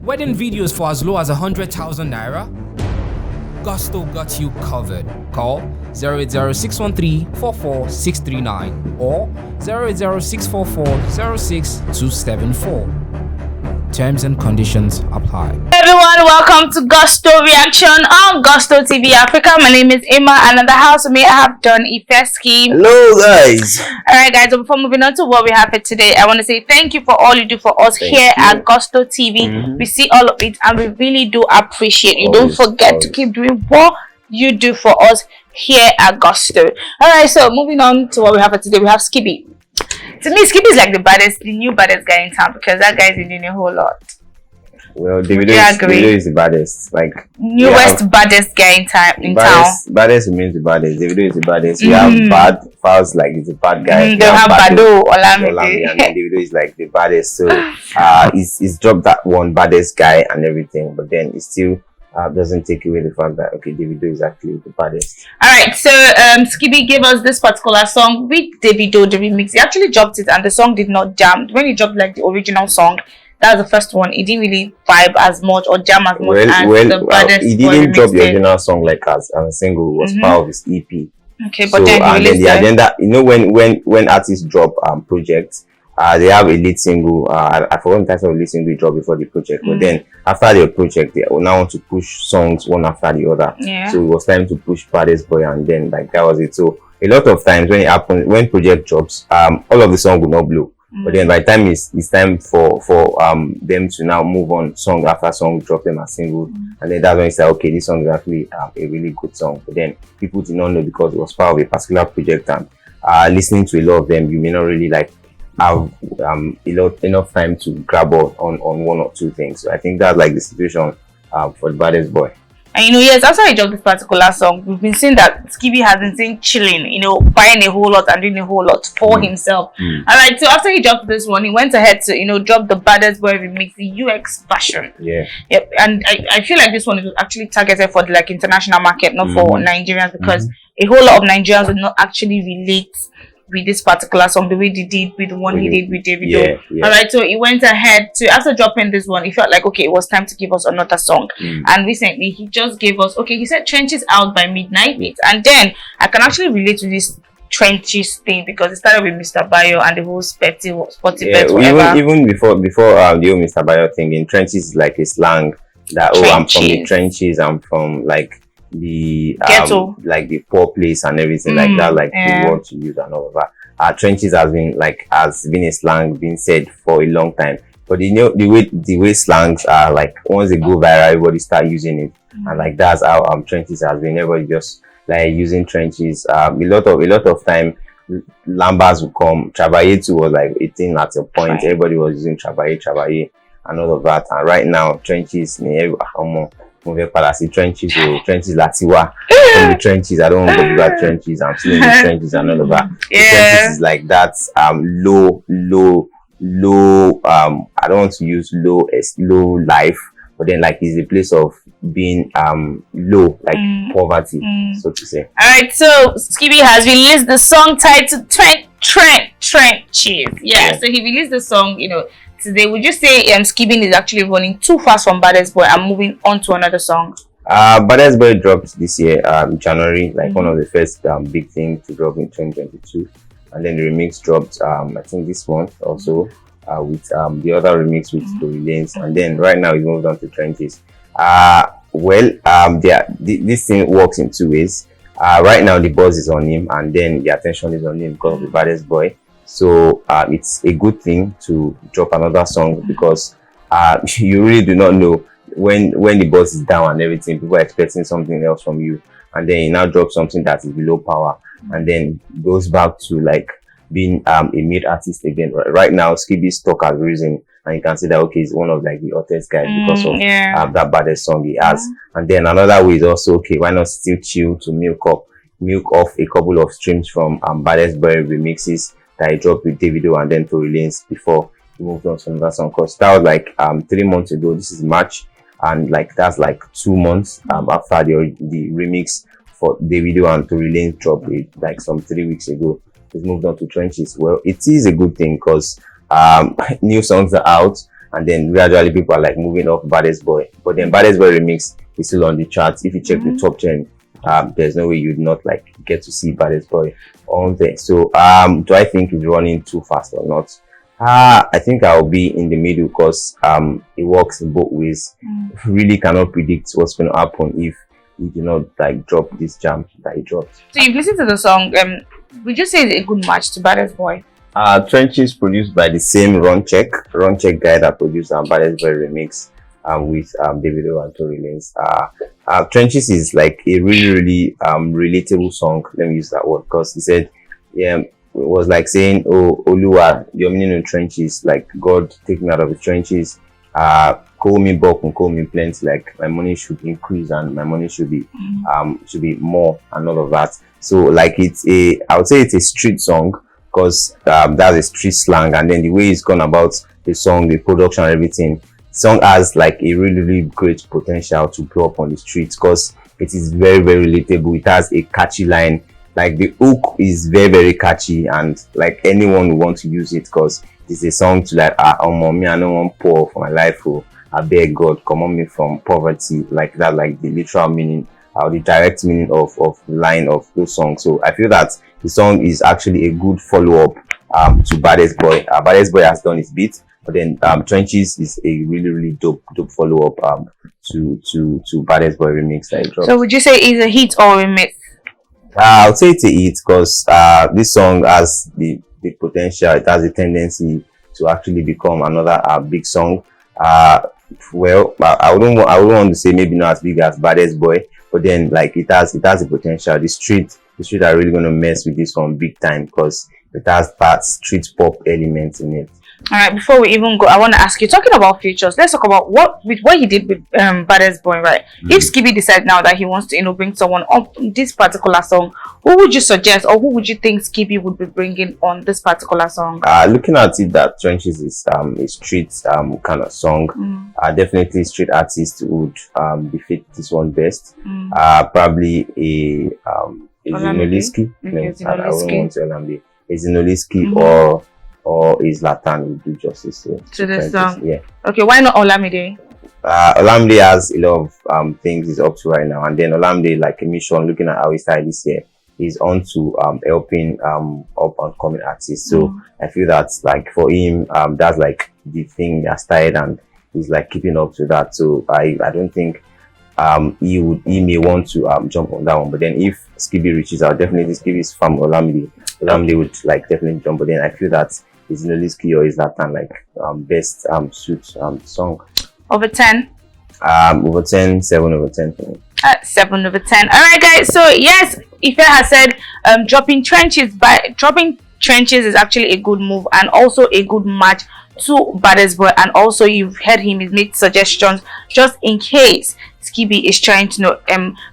Wedding videos for as low as 100,000 naira? Gusto got you covered. Call 080-613-44639 or 080-644-06274. Terms and conditions apply. Everyone, welcome to Gusto Reaction on Gusto TV Africa. My name is Emma, and in the house with me I have Don Ifeski. Hello guys. Alright guys, so before moving on to what we have for today, I want to say thank you for all you do for us here at Gusto TV. We see all of it and we really do appreciate you. Don't forget to keep doing what you do for us here at Gusto. Alright, so moving on to what we have for today, we have Skiibii. To me, Skiibii is like the new baddest guy in town because that guy's been doing a whole lot. Well, Davido is the baddest. Like newest baddest guy in town. Baddest remains the baddest. Davido is the baddest. We have bad files like he's a bad guy. They have Bado, Olamide, and Davido is like the baddest. So he's dropped that one baddest guy and everything, but then it still doesn't take away the fact that Davido is actually the baddest. Alright, so Skiibii gave us this particular song with Davido, the remix. He actually dropped it and the song did not jam. When he dropped like the original song, that was the first one. It didn't really vibe as much or jam as much as the Baddest. He didn't drop the original song like as a single. It was part of his EP. Okay, but then the agenda, when artists drop projects, they have a lead single. I forgot the title of the lead single he dropped before the project. But then after the project, they now want to push songs one after the other. Yeah. So it was time to push Baddest Boy, and then like that was it. So a lot of times when it happens, when project drops, all of the song will not blow. But then by the time it's time for them to now move on song after song, drop them as single, and then that's when you say, okay, this song is actually a really good song. But then people did not know because it was part of a particular project, and listening to a lot of them, you may not really like have enough time to grab on one or two things. So I think that's like the situation for the Baddest Boy. And yes, after he dropped this particular song, we've been seeing that Skiibii has been seen chilling, buying a whole lot and doing a whole lot for himself. Alright, so after he dropped this one, he went ahead to drop the Baddest Boy remix, the UX version. Yeah. Yep. And I feel like this one is actually targeted for the international market, not for Nigerians, because a whole lot of Nigerians will not actually relate with this particular song the way they did with the one he did with Davido. Alright, so he went ahead to, after dropping this one, he felt like it was time to give us another song. And recently he just gave us he said Trenches out by midnight. And then I can actually relate to this Trenches thing because it started with Mr. Bayo and the whole spotty bet, whatever. Even before the whole Mr. Bayo thing, in Trenches is like a slang that I'm from the trenches, I'm from like the ghetto, like the poor place and everything like that, like the word to use and all of that. Trenches has been a slang being said for a long time, but the way slangs are, like once they go viral, everybody start using it, and like that's how trenches has been. Everybody just like using trenches. A lot of time lambas will come. Travailler too was like a thing at a point. Everybody was using travailler and all of that, and right now trenches trenches latiwa from the trenches. I don't want to go back trenches. I'm still in the trenches and all of that. Trenches is like that low I don't want to use low life, but then like it's a place of being low, like poverty, so to say. Alright, so Skiibii has released the song titled Trenches. So he released the song today. Would you say Skiibii is actually running too fast from Baddest Boy and moving on to another song? Baddest Boy dropped this year, January, like one of the first big things to drop in 2022, and then the remix dropped I think this month also, with the other remix with Tory Lanez, and then right now he moved on to Trenches. This thing works in two ways. Right now the buzz is on him, and then the attention is on him because of the Baddest Boy. So it's a good thing to drop another song because you really do not know when the buzz is down and everything. People are expecting something else from you, and then you now drop something that is below power, and then goes back to like being a mid artist again. Right now, Skiibii's stock has risen, and you can see that he's one of like the hottest guys because of that Baddest song he has. And then another way is also why not still chill to milk off a couple of streams from Baddest Boy remixes that I dropped with Davido and then Tory Lanez before he moved on to another song, because that was like 3 months ago. This is March, and like that's like 2 months after the remix for Davido and Tory Lanez dropped it like some 3 weeks ago. He's moved on to Trenches. Well, it is a good thing because new songs are out, and then gradually people are like moving off Baddest Boy. But then Baddest Boy remix is still on the charts. If you check the top 10, there's no way you'd not like get to see Baddest Boy on there. So do I think it's running too fast or not? I think I'll be in the middle, because it works in both ways. Really cannot predict what's going to happen if you do not like drop this jam that he dropped. So you've listened to the song. Would you say it's a good match to Baddest Boy? Trenches produced by the same Run Check guy that produced Baddest Boy remix with Davido and Tory Lanez. Trenches is like a really relatable song. Let me use that word, because he said, it was like saying, oh Oluwa, you're meaning in trenches, like God take me out of the trenches, call me bulk and call me plenty, like my money should increase and my money should be more and all of that. So like I would say it's a street song, because that's a street slang, and then the way it's gone about the song, the production and everything, the song has like a really great potential to blow up on the streets, because it is very relatable. It has a catchy line, like the hook is very catchy, and like anyone will want to use it, because it's a song to like me, I don't want poor for my life, I beg God come on me from poverty, like that, like the literal meaning or the direct meaning of the line of those songs. So I feel that the song is actually a good follow-up to Baddest Boy. Baddest Boy has done his bit, but then Trenches is a really dope follow-up to Baddest Boy remix that he dropped. So would you say it's a hit or a remix? I would say it's a hit, because this song has the potential, it has a tendency to actually become another big song. Well, I wouldn't want to say maybe not as big as Baddest Boy, but then like it has the potential. The street are really going to mess with this one big time, because it has that street pop element in it. All right, before we even go, I want to ask you, talking about features, let's talk about what he did with Baddest Boy, right? If Skiibii decides now that he wants to bring someone up on this particular song, who would you suggest, or who would you think Skiibii would be bringing on this particular song? Looking at it, that Trenches is a street kind of song. Definitely street artists would befit this one best. Probably a Zinoliski. No, I wouldn't want to Olamide. A Zinoliski or is Latan will do justice to this song. Yeah. Okay, why not Olamide? Olamide has a lot of things he's up to right now, and then Olamide, like a mission, looking at how he started this year, he's on to helping up and coming artists. So I feel that's like for him, that's like the thing that started, and he's like keeping up to that. So I don't think he may want to jump on that one. But then if Skiibii reaches out, definitely Skiibii is from Olamide would like definitely jump. But then I feel that is Noliski or is that like best suits song. Over 10? Over 10, 7 over 10 for me. 7 over 10. Alright guys, so yes, Ife has said dropping trenches is actually a good move and also a good match to Baddest Boy, and also you've heard him, he's made suggestions just in case Skiibii is trying to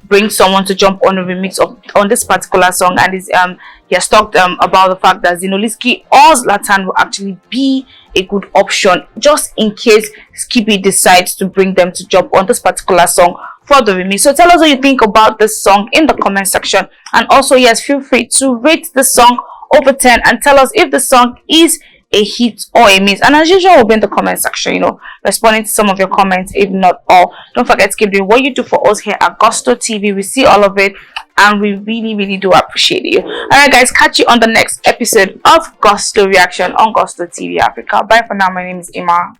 bring someone to jump on a remix on this particular song, and he has talked about the fact that Zinoliski or Zlatan will actually be a good option just in case Skiibii decides to bring them to jump on this particular song for the remix. So tell us what you think about this song in the comment section, and also yes, feel free to rate the song over 10 and tell us if the song is a hit or a miss, and as usual we'll be in the comment section responding to some of your comments, if not all. Don't forget to keep doing what you do for us here at Gusto TV. We see all of it and we really do appreciate you. All right guys, catch you on the next episode of Gusto Reaction on Gusto TV Africa. Bye for now. My name is Ima.